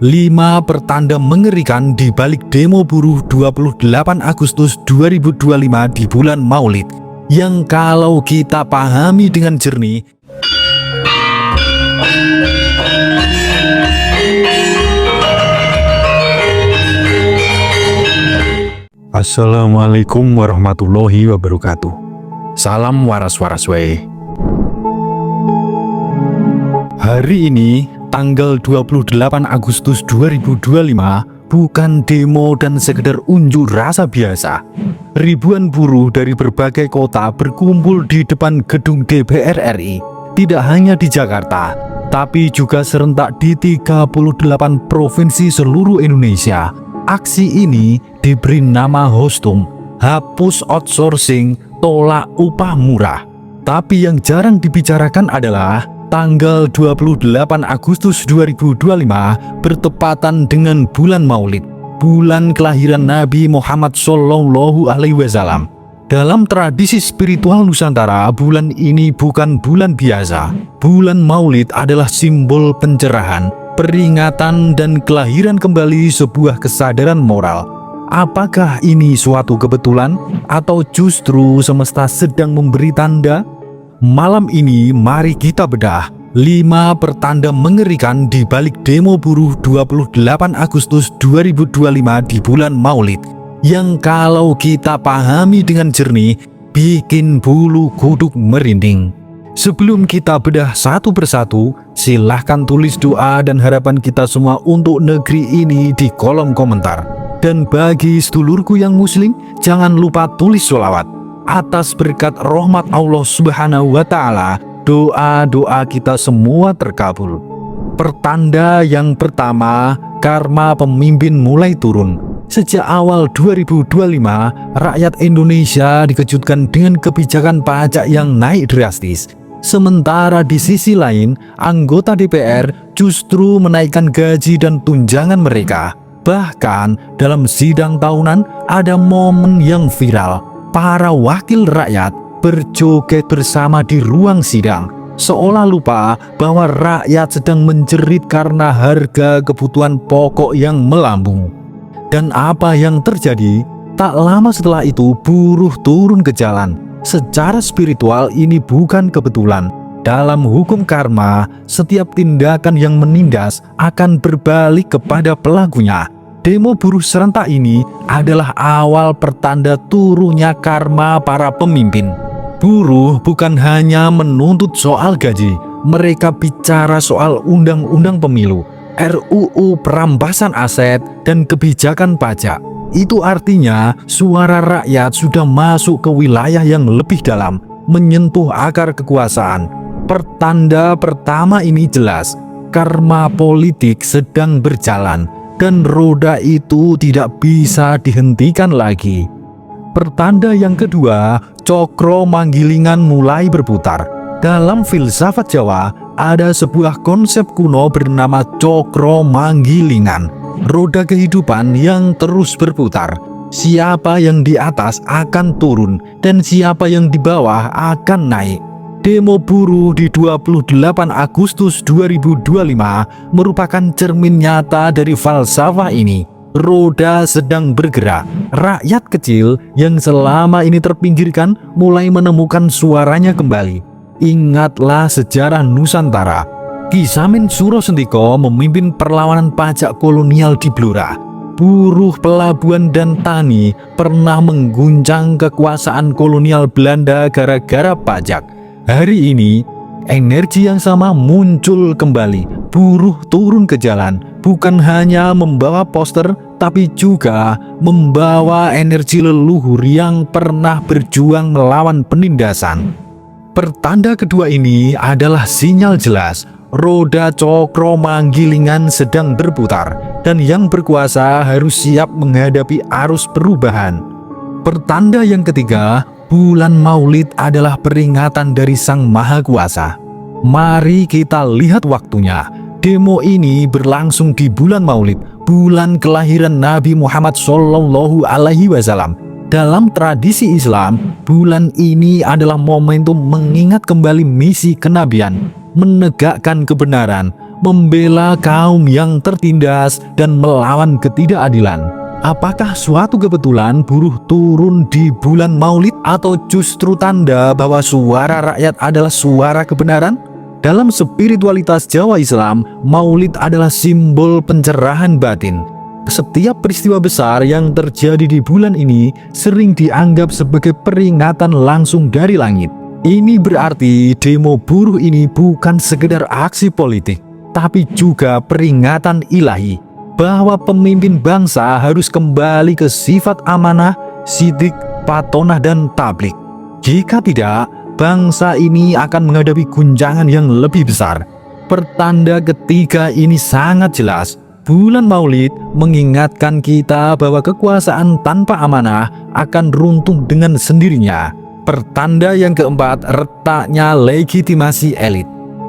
5 pertanda mengerikan di balik demo buruh 28 Agustus 2025 di bulan Maulid, yang kalau kita pahami dengan jernih, Assalamualaikum warahmatullahi wabarakatuh. Salam waras-waras wae. Hari ini tanggal 28 Agustus 2025 bukan demo dan sekedar unjuk rasa biasa. Ribuan buruh dari berbagai kota berkumpul di depan gedung DPR RI, tidak hanya di Jakarta, tapi juga serentak di 38 provinsi seluruh Indonesia. Aksi ini diberi nama Hostum, hapus outsourcing, tolak upah murah. Tapi yang jarang dibicarakan adalah tanggal 28 Agustus 2025 bertepatan dengan bulan Maulid, bulan kelahiran Nabi Muhammad SAW. Dalam tradisi spiritual Nusantara, bulan ini bukan bulan biasa. Bulan Maulid adalah simbol pencerahan, peringatan, dan kelahiran kembali sebuah kesadaran moral. Apakah ini suatu kebetulan atau justru semesta sedang memberi tanda? Malam ini mari kita bedah 5 pertanda mengerikan di balik demo buruh 28 Agustus 2025 di bulan Maulid, yang kalau kita pahami dengan jernih bikin bulu kuduk merinding. Sebelum kita bedah satu persatu, silahkan tulis doa dan harapan kita semua untuk negeri ini di kolom komentar. Dan bagi sedulurku yang muslim, jangan lupa tulis sholawat. Atas berkat rahmat Allah Subhanahu wa Ta'ala, doa-doa kita semua terkabul. Pertanda yang pertama, karma pemimpin mulai turun. Sejak awal 2025, rakyat Indonesia dikejutkan dengan kebijakan pajak yang naik drastis. Sementara di sisi lain, anggota DPR justru menaikkan gaji dan tunjangan mereka. Bahkan dalam sidang tahunan ada momen yang viral. Para wakil rakyat berjoget bersama di ruang sidang, seolah lupa bahwa rakyat sedang menjerit karena harga kebutuhan pokok yang melambung. Dan apa yang terjadi? Tak lama setelah itu buruh turun ke jalan. Secara spiritual ini bukan kebetulan. Dalam hukum karma, setiap tindakan yang menindas akan berbalik kepada pelakunya. Demo buruh serentak ini adalah awal pertanda turunnya karma para pemimpin. Buruh bukan hanya menuntut soal gaji, mereka bicara soal undang-undang pemilu, RUU perampasan aset, dan kebijakan pajak. Itu artinya suara rakyat sudah masuk ke wilayah yang lebih dalam, menyentuh akar kekuasaan. Pertanda pertama ini jelas, karma politik sedang berjalan dan roda itu tidak bisa dihentikan lagi. Pertanda yang kedua, cokro manggilingan mulai berputar. Dalam filsafat Jawa, ada sebuah konsep kuno bernama cokro manggilingan. Roda kehidupan yang terus berputar. Siapa yang di atas akan turun dan siapa yang di bawah akan naik. Demo buruh di 28 Agustus 2025 merupakan cermin nyata dari falsafah ini. Roda sedang bergerak. Rakyat kecil yang selama ini terpinggirkan mulai menemukan suaranya kembali. Ingatlah sejarah Nusantara. Ki Samin Suro Sendiko memimpin perlawanan pajak kolonial di Blora. Buruh pelabuhan dan tani pernah mengguncang kekuasaan kolonial Belanda gara-gara pajak. Hari ini, energi yang sama muncul kembali. Buruh turun ke jalan, bukan hanya membawa poster, tapi juga membawa energi leluhur yang pernah berjuang melawan penindasan. Pertanda kedua ini adalah sinyal jelas. Roda cokro manggilingan sedang berputar dan yang berkuasa harus siap menghadapi arus perubahan. Pertanda yang ketiga, bulan Maulid adalah peringatan dari Sang Maha Kuasa. Mari kita lihat waktunya. Demo ini berlangsung di bulan Maulid, bulan kelahiran Nabi Muhammad SAW. Dalam tradisi Islam, bulan ini adalah momentum mengingat kembali misi kenabian, menegakkan kebenaran, membela kaum yang tertindas dan melawan ketidakadilan. Apakah suatu kebetulan buruh turun di bulan Maulid atau justru tanda bahwa suara rakyat adalah suara kebenaran? Dalam spiritualitas Jawa Islam, Maulid adalah simbol pencerahan batin. Setiap peristiwa besar yang terjadi di bulan ini sering dianggap sebagai peringatan langsung dari langit. Ini berarti demo buruh ini bukan sekedar aksi politik, tapi juga peringatan ilahi bahwa pemimpin bangsa harus kembali ke sifat amanah, sidik, patonah, dan tablik. Jika tidak, bangsa ini akan menghadapi guncangan yang lebih besar. Pertanda ketiga ini sangat jelas. Bulan Maulid mengingatkan kita bahwa kekuasaan tanpa amanah akan runtuh dengan sendirinya. Pertanda yang keempat, retaknya legitimasi elit.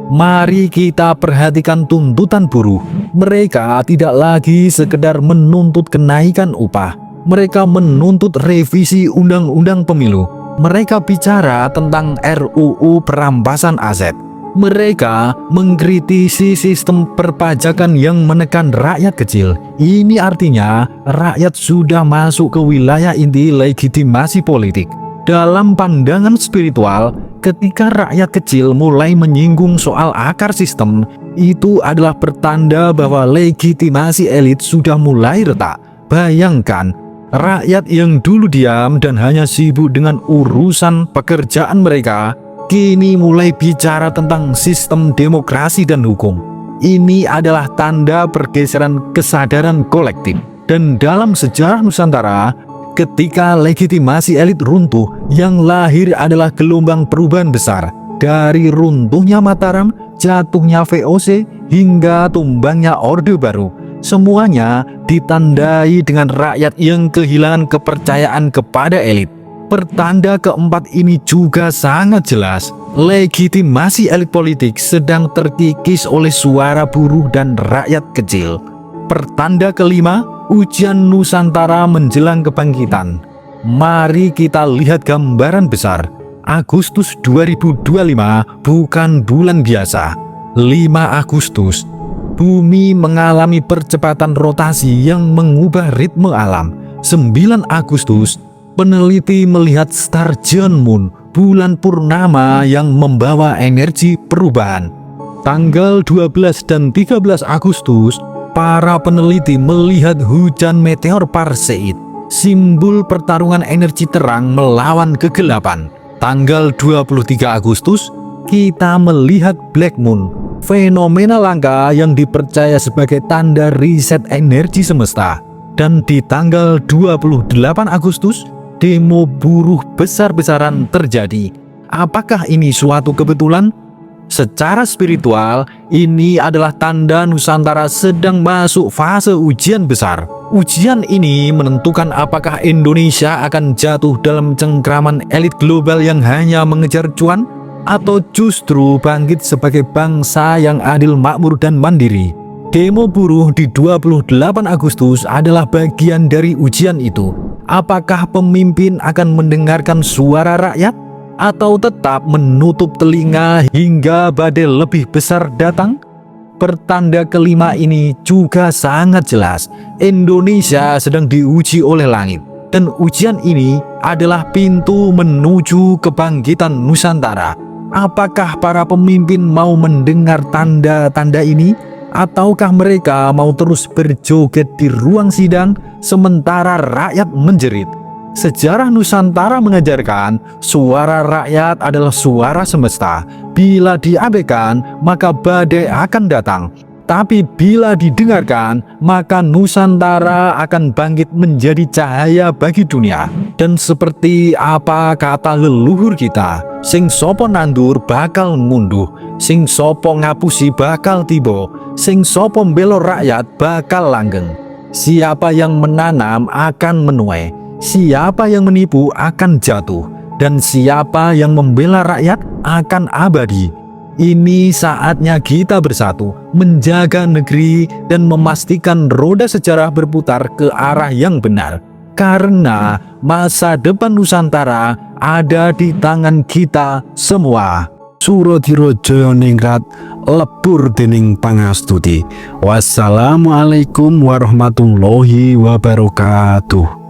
Mari kita perhatikan tuntutan buruh. Mereka tidak lagi sekedar menuntut kenaikan upah. Mereka menuntut revisi undang-undang pemilu. Mereka bicara tentang RUU perampasan aset. Mereka mengkritisi sistem perpajakan yang menekan rakyat kecil. Ini artinya rakyat sudah masuk ke wilayah inti legitimasi politik. Dalam pandangan spiritual, ketika rakyat kecil mulai menyinggung soal akar sistem, itu adalah pertanda bahwa legitimasi elit sudah mulai retak. Bayangkan, rakyat yang dulu diam dan hanya sibuk dengan urusan pekerjaan mereka, kini mulai bicara tentang sistem demokrasi dan hukum. Ini adalah tanda pergeseran kesadaran kolektif. Dan dalam sejarah Nusantara, ketika legitimasi elit runtuh, yang lahir adalah gelombang perubahan besar. Dari runtuhnya Mataram, jatuhnya VOC, hingga tumbangnya Orde Baru. Semuanya ditandai dengan rakyat yang kehilangan kepercayaan kepada elit. Pertanda keempat ini juga sangat jelas. Legitimasi elit politik sedang terkikis oleh suara buruh dan rakyat kecil. Pertanda kelima, ujian Nusantara menjelang kebangkitan. Mari kita lihat gambaran besar. Agustus 2025 bukan bulan biasa. 5 Agustus, bumi mengalami percepatan rotasi yang mengubah ritme alam. 9 Agustus, peneliti melihat star Jun Moon, bulan purnama yang membawa energi perubahan. Tanggal 12 dan 13 Agustus, para peneliti melihat hujan meteor Perseid, simbol pertarungan energi terang melawan kegelapan. Tanggal 23 Agustus, kita melihat Black Moon, fenomena langka yang dipercaya sebagai tanda riset energi semesta. Dan di tanggal 28 Agustus, demo buruh besar-besaran terjadi. Apakah ini suatu kebetulan? Secara spiritual, ini adalah tanda Nusantara sedang masuk fase ujian besar. Ujian ini menentukan apakah Indonesia akan jatuh dalam cengkraman elit global yang hanya mengejar cuan, atau justru bangkit sebagai bangsa yang adil, makmur, dan mandiri. Demo buruh di 28 Agustus adalah bagian dari ujian itu. Apakah pemimpin akan mendengarkan suara rakyat, atau tetap menutup telinga hingga badai lebih besar datang? Pertanda kelima ini juga sangat jelas. Indonesia sedang diuji oleh langit, dan ujian ini adalah pintu menuju kebangkitan Nusantara. Apakah para pemimpin mau mendengar tanda-tanda ini, ataukah mereka mau terus berjoget di ruang sidang sementara rakyat menjerit? Sejarah Nusantara mengajarkan suara rakyat adalah suara semesta. Bila diabaikan, maka badai akan datang. Tapi bila didengarkan, maka Nusantara akan bangkit menjadi cahaya bagi dunia. Dan seperti apa kata leluhur kita, sing sopo nandur bakal ngunduh, sing sopo ngapusi bakal tiba, sing sopo mbelo rakyat bakal langgeng. Siapa yang menanam akan menuai, siapa yang menipu akan jatuh, dan siapa yang membela rakyat akan abadi. Ini saatnya kita bersatu, menjaga negeri dan memastikan roda sejarah berputar ke arah yang benar. Karena masa depan Nusantara ada di tangan kita semua. Suradira Jayaningrat lebur dening pangastuti. Wassalamualaikum warahmatullahi wabarakatuh.